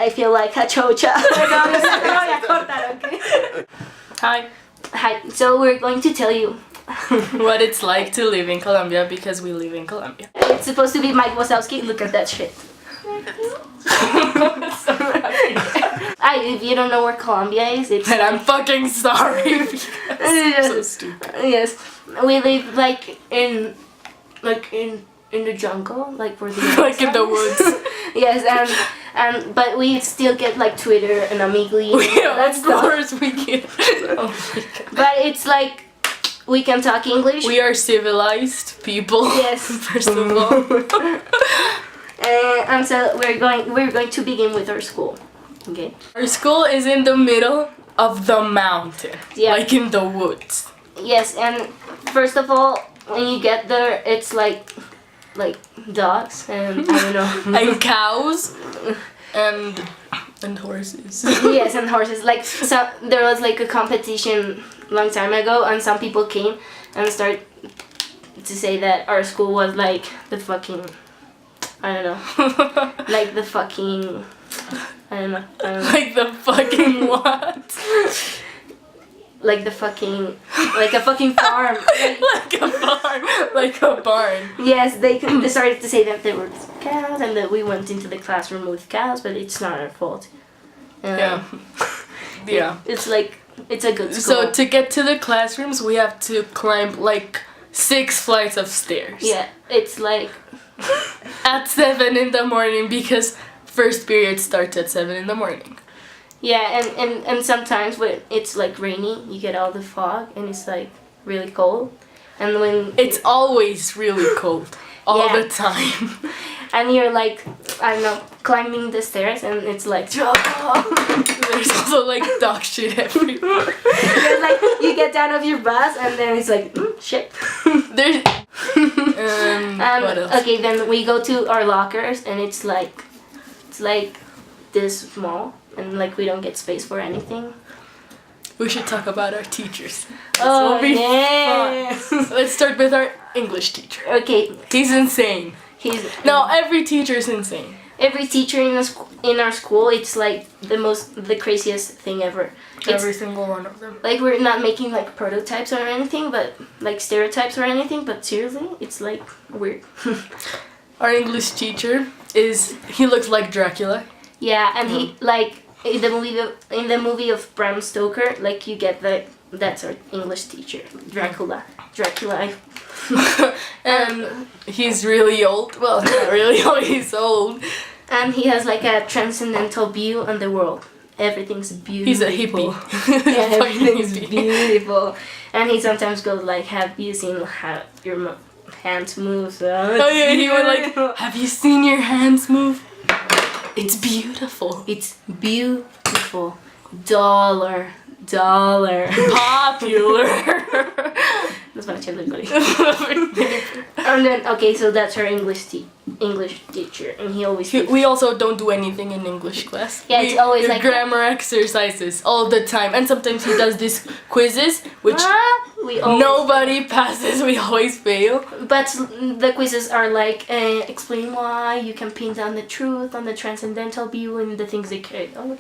I feel like a chocha. Hi. Hi. So we're going to tell you. What it's like to live in Colombia because we live in Colombia. It's supposed to be Mike Wazowski. Look at that shit. If you don't know where Colombia is, it's. And I'm fucking sorry because I'm so stupid. Yes, we live like in the jungle, like where the Like in the woods. Yes, and but we still get like Twitter and Amigli. Yeah, of course we get. Oh my God. But it's like we can talk English. We are civilized people. Yes. First of all. And so we're going to begin with our school. Okay. Our school is in the middle of the mountain. Yeah. Like in the woods. Yes, and first of all, when you get there, it's like dogs and I don't know. And cows. And horses. Yes, and horses. Like so, there was like a competition long time ago, and some people came and started to say that our school was like the fucking, I don't know, like the fucking, I don't know. Like the fucking what? Like the fucking, like a fucking farm. Like a farm. Like a barn. Yes, they started to say that there were cows and that we went into the classroom with cows, but it's not our fault. Yeah. Yeah. It's like, it's a good school. So to get to the classrooms, we have to climb like 6 flights of stairs. Yeah, it's like At 7 in the morning because first period starts at 7 in the morning. yeah, and sometimes when it's like rainy, you get all the fog and it's like really cold. And when It's always really cold. All Yeah. the time. and you're like, I don't know, climbing the stairs and it's like There's also like dog shit everywhere. It's like you get down off your bus and then it's like shit. There's what else? Okay, then we go to our lockers and it's like this small and like we don't get space for anything. We should talk about our teachers. Oh will be yes. Let's start with our English teacher. Okay, He's insane. No, every teacher is insane. every teacher in our school, it's like the craziest thing ever. Every single one of them. Like we're not making like prototypes or anything, but like stereotypes or anything, but seriously, it's like weird. Our English teacher he looks like Dracula. Yeah, and he like in the movie of Bram Stoker, like you get that's our English teacher, Dracula. And he's really old. Well, not really old, he's old. And he has like a transcendental view on the world. Everything's beautiful. He's a hippie. Yeah, everything's Hippie. beautiful. And he sometimes goes like, "Have you seen how your hands move?" So Oh yeah, he would like, "Have you seen your hands move? It's beautiful. It's beautiful. Dollar. Popular." That's what I tell everybody. And then okay, so that's our English teacher, and he always. We also don't do anything in English class. Yeah, it's always like grammar exercises all the time, and sometimes he does these quizzes, which we always, nobody passes. We always fail. But the quizzes are like explain why you can pin down the truth on the transcendental view and the things they care. Oh.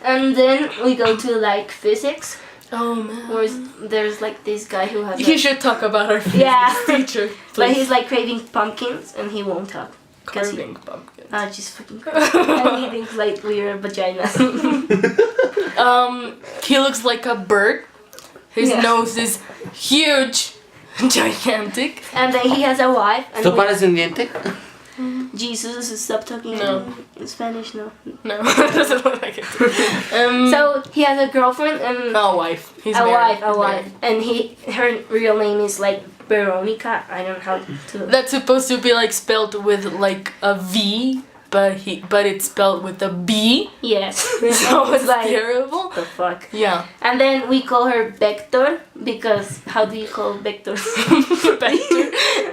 And then we go to like physics. Oh man. Where there's like this guy who has. You should talk about our physics teacher. But Please. he's like craving pumpkins and he won't talk. Carving pumpkins. Just fucking and he thinks like we're vaginas. He looks like a bird. His nose is huge, gigantic. And then he has a wife. And ¿Esto parece un diente? Jesus, stop talking in Spanish, no. No, it doesn't look like it. So he has a girlfriend and a wife. He's a married. wife, and her real name is like Veronica. I don't know how to. That's supposed to be like spelled with like a V, but it's spelled with a B. Yes. So it's like terrible. the fuck. Yeah. And then we call her Vector because how do you call Vector?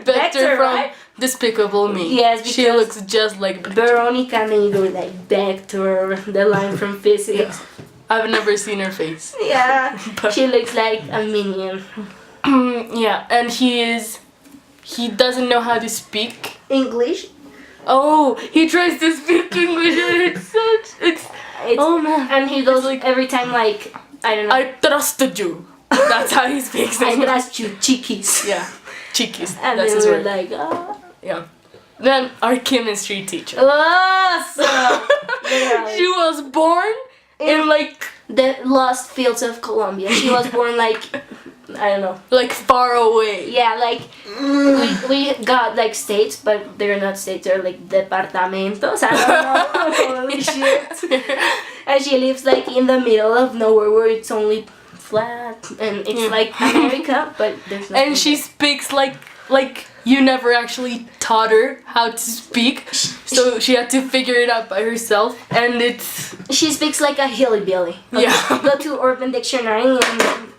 Vector from right? Despicable Me. Yes, because she looks just like Veronica, and then you go like Vector, the line from physics. Yeah. I've never seen her face. Yeah, she looks like a minion. Yeah, and he doesn't know how to speak English. Oh, he tries to speak English Oh man. And he goes It's like, every time like I don't know. I trusted you. That's how he speaks. I trust you, chiquis. Yeah, cheekies. And That's then his we're word. like, oh. Yeah. Then our chemistry teacher. Awesome. She was born in like The lost fields of Colombia. She was born like I don't know. like far away. Yeah, like we got like states, but they're not states. They're like departamentos. I don't know. Holy shit. And she lives like in the middle of nowhere where it's only flat and it's like America, but there's nothing. And she speaks like you never actually taught her how to speak, so she had to figure it out by herself, and it's She speaks like a hillbilly. Yeah. Go to Urban Dictionary and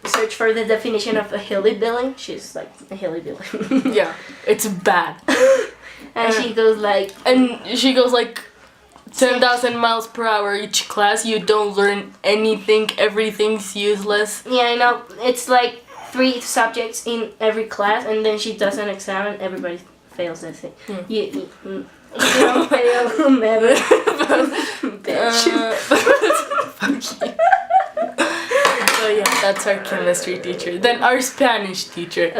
search for the definition of a hillbilly. She's like a hillbilly. yeah, it's bad. And she goes like, And she goes like 10,000 miles per hour each class. You don't learn anything. Everything's useless. yeah, I know. It's like 3 subjects in every class, and then she does an exam, and everybody fails that thing. You don't fail, never. Bitch. Fuck you. So yeah, that's our chemistry teacher. Then our Spanish teacher.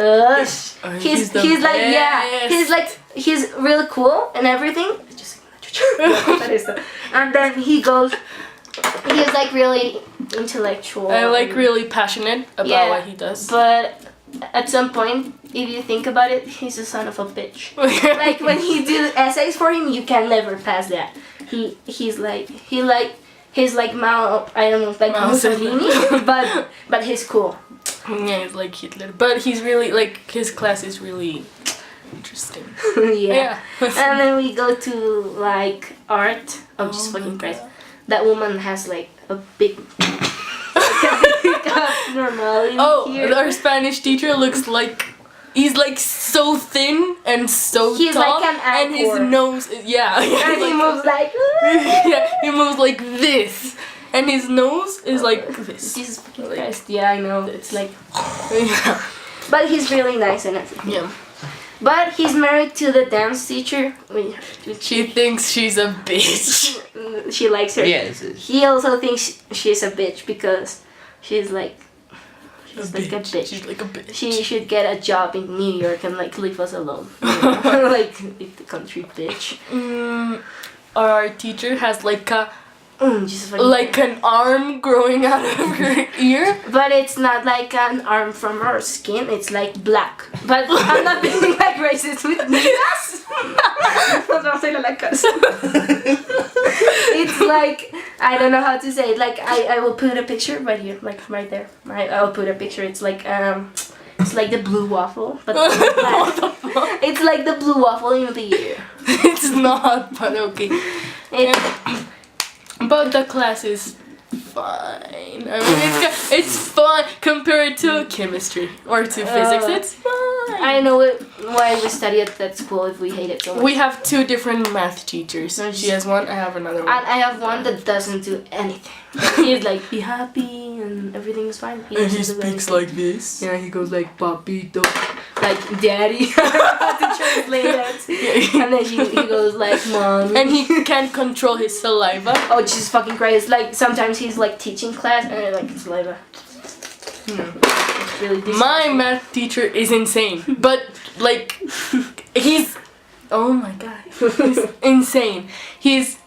He's the like best. he's really cool and everything. Just literature. And then he's like really intellectual. And like really passionate about what he does. But at some point, if you think about it, he's a son of a bitch. Like when he do essays for him, you can never pass that. He's like Mao, I don't know, like Mussolini, but he's cool. Yeah, he's like Hitler. But he's really like his class is really interesting. Yeah. And then we go to like art. Oh, Jesus fucking Christ. That woman has like a big abnormality here. Our Spanish teacher looks like he's like so thin and so He's tall, like an and his anchor. nose is, And he moves like yeah, he moves like this, and his nose is like this. Jesus fucking Christ. Yeah, I know. It's like Yeah. but he's really nice and everything. Yeah. But he's married to the dance teacher. She thinks she's a bitch. She likes her. Yes. He also thinks she's a bitch because she's like a bitch. She's like a bitch. She should get a job in New York and like leave us alone. Like leave the country, bitch. Our teacher has like a Jesus fucking like an arm growing out of her ear. But it's not like an arm from her skin, it's like black. But I'm not being like racist with niggas. It's like, I don't know how to say it. Like, I will put a picture right here, like right there. I'll put a picture. It's like the blue waffle, but it's like the blue waffle in the ear. It's not, but okay. But the class is fine. I mean, it's fun compared to chemistry or to physics. It's fine. I know why we study at that school if we hate it so much. We have 2 different math teachers. She has one, I have another one. And I have one that doesn't do anything. He's like, be happy and everything's fine. And he speaks like this. Yeah, he goes like, papito. Like, daddy. How to translate that. And then he goes like, mom. And he can't control his saliva. Oh, Jesus fucking Christ. Like, sometimes he's like teaching class and like, saliva. It's really disgusting. My math teacher is insane. But, like, he's... Oh my god. He's insane. He's...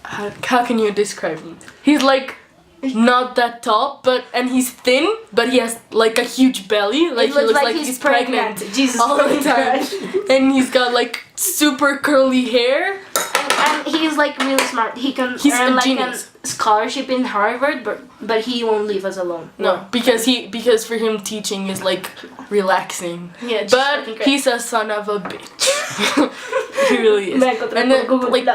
How can you describe him? He's like... Not that tall, and he's thin, but he has like a huge belly. Like It he looks like he's pregnant Jesus all the fucking time. Christ. And he's got like super curly hair. And he's like really smart. He's earn a like genius. a scholarship in Harvard, but he won't leave us alone. No, because for him teaching is like relaxing. Yeah, just But fucking great. he's a son of a bitch. He really is. And then, like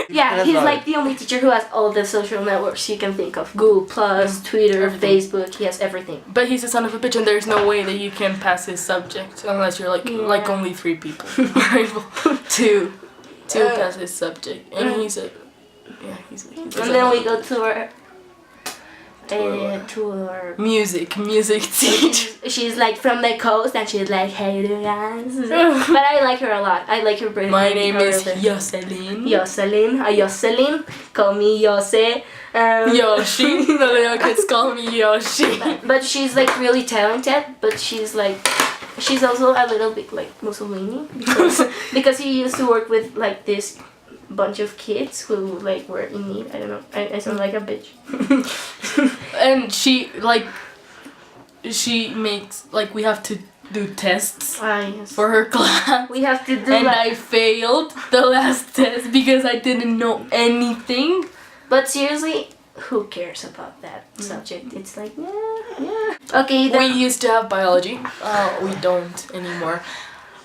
yeah, he's like the only teacher who has all the social networks you can think of. Google Plus, Twitter, Everything. Facebook, he has everything. But he's a son of a bitch, and there's no way that you can pass his subject unless you're like only 3 people are able to pass his subject. And he's a And then we go to our to her. Music teacher. She's like from the coast and she's like, hey you guys. But I like her a lot. I like her brain. My name is Jocelyn. Jocelyn. Call me Jose. Yoshi. No, the kids call me Yoshi. But she's like really talented. But she's also a little bit like Mussolini because he used to work with like this bunch of kids who like were in need. I don't know. I sound like a bitch. And she makes like we have to do tests Yes. for her class. We have to do And like, I failed the last test because I didn't know anything. but seriously, who cares about that subject? It's like yeah. Okay, then We used to have biology. We don't anymore.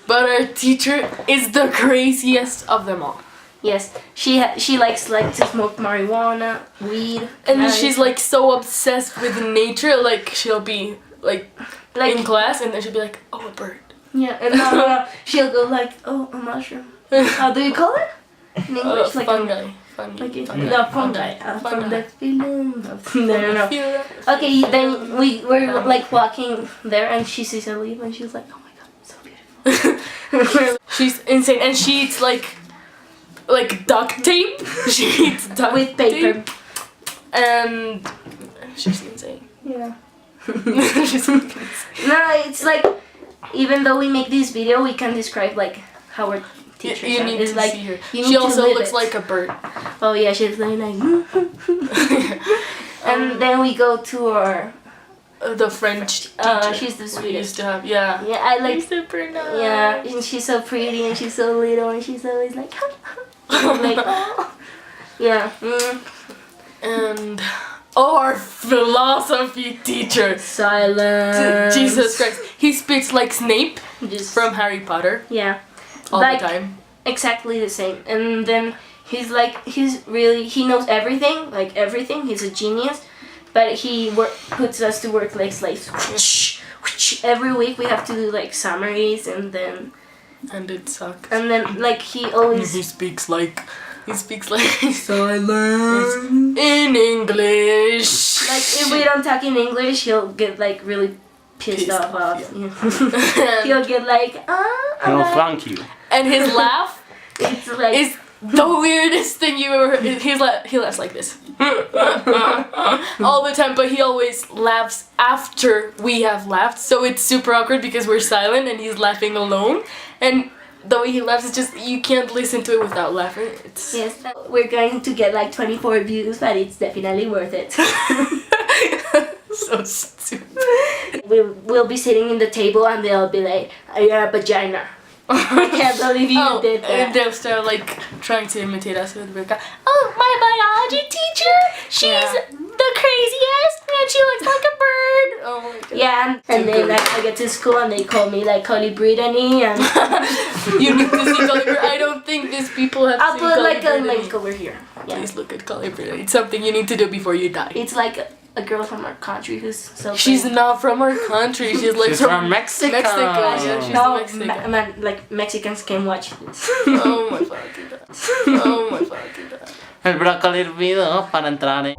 But our teacher is the craziest of them all. yes, she likes like to smoke marijuana, weed, And she's like so obsessed with nature. Like she'll be like in class and then she'll be like, oh, a bird. yeah, and no, she'll go like, oh, a mushroom. How do you call it in English? Like fungi. Like Fungi. no fungi. From the feeling of no. Okay, then we're like walking there and she sees a leaf and she's like, oh my god, it's so beautiful. She's insane and she eats like duct tape. She eats duct With paper. tape. And she's insane. Yeah. She's insane. No, it's like even though we make this video, we can describe like how our teacher You need is to like. see her. You She need to also live looks it. like a bird. Oh yeah, she's like. And then we go to our. The French teacher. She's the we sweetest. used to have. Yeah. Yeah, I like. She's super nice. Yeah, and she's so pretty and she's so little and she's always like. Like, oh. Yeah. And our philosophy teacher. Silence. Jesus Christ. He speaks like Snape Just from Harry Potter yeah. all Like, the time. Exactly the same. And then he knows everything, like everything. He's a genius, but he puts us to work like slaves. Every week we have to do like summaries and then And it sucks. like he always He speaks like silence in in English. like if we don't talk in English, he'll get like really pissed off. yeah. He'll get like He'll flunk you. And his laugh it's like is the weirdest thing you ever heard. He laughs like this all the time, but he always laughs after we have laughed, so it's super awkward because we're silent and he's laughing alone, and the way he laughs is just you can't listen to it without laughing. It's yes, we're going to get like 24 views, but it's definitely worth it. so stupid. We'll be sitting in the table and they'll be like, you're a vagina. I can't believe you did that. And they'll start like trying to imitate us with Rebecca. Oh, my biology teacher, she's the craziest and she looks like a bird. Oh my god. Yeah, and then like, I get to school and they call me like Colibridany and You need to see Colibri. I don't think these people have I'll seen put like a Colibri. link over here. Yeah. Please look at Colibri. It's something you need to do before you die. It's like a girl from our country who's so She's famous. not from our country. She's like She's from Mexico. Mexico. Yeah, she's No, Mexican. like Mexicans can watch this. Oh my fucking god. Oh my fucking god. El brócoli hervido para entrar en...